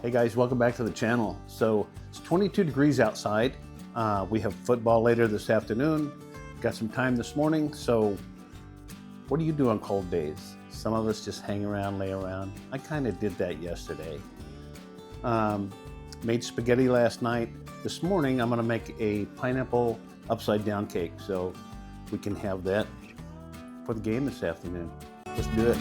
Hey guys, welcome back to the channel. So it's 22 degrees outside. We have football later this afternoon. Got some time this morning. So what do you do on cold days? Some of us just hang around, lay around. I kind of did that yesterday. Made spaghetti last night. This morning I'm gonna make a pineapple upside down cake. So we can have that for the game this afternoon. Let's do it.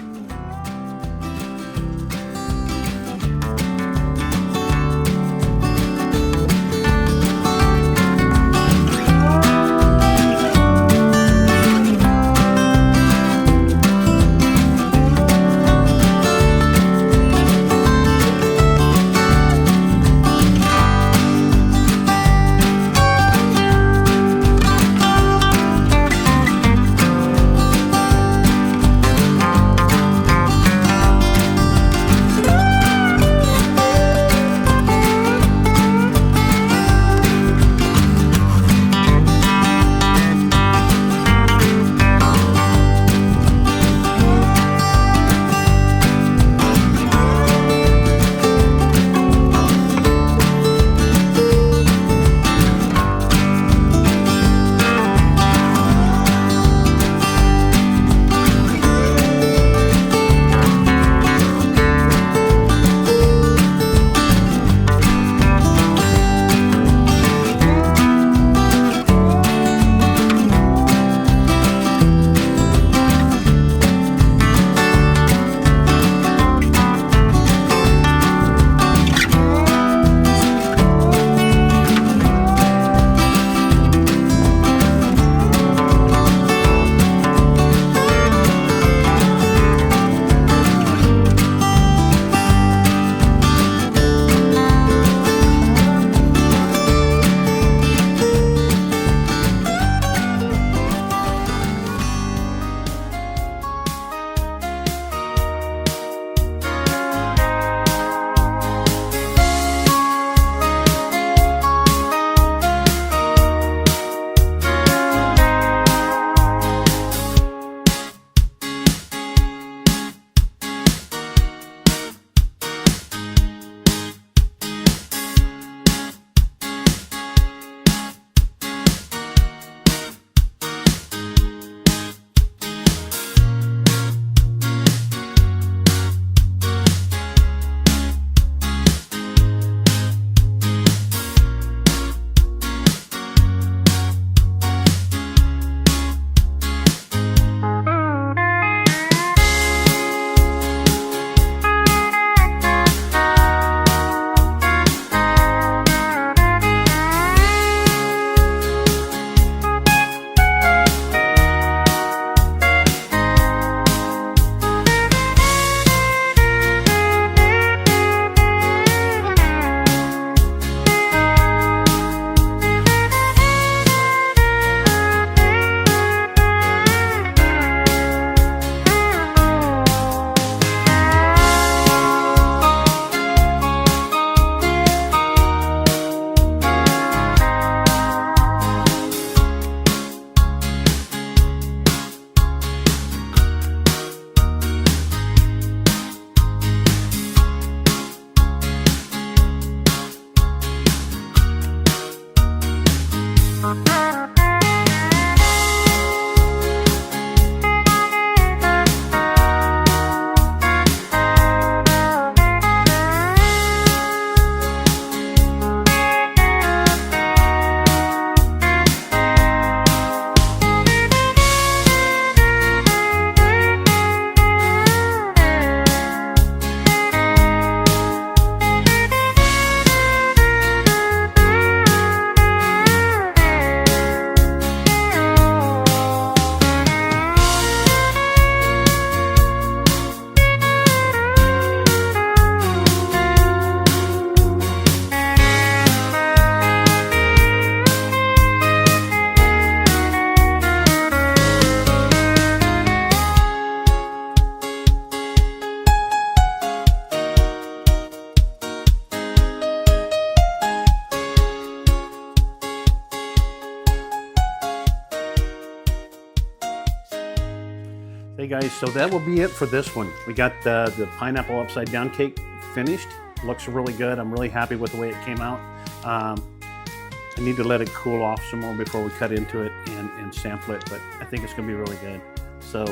Hey guys, so that will be it for this one. We got the pineapple upside down cake finished. Looks really good. I'm really happy with the way it came out. I need to let it cool off some more before we cut into it and sample it, but I think it's gonna be really good. So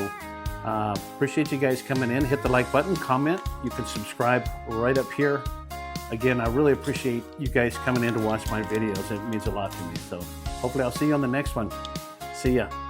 appreciate you guys coming in. Hit the like button, comment. You can subscribe right up here. Again, I really appreciate you guys coming in to watch my videos. It means a lot to me. So hopefully I'll see you on the next one. See ya.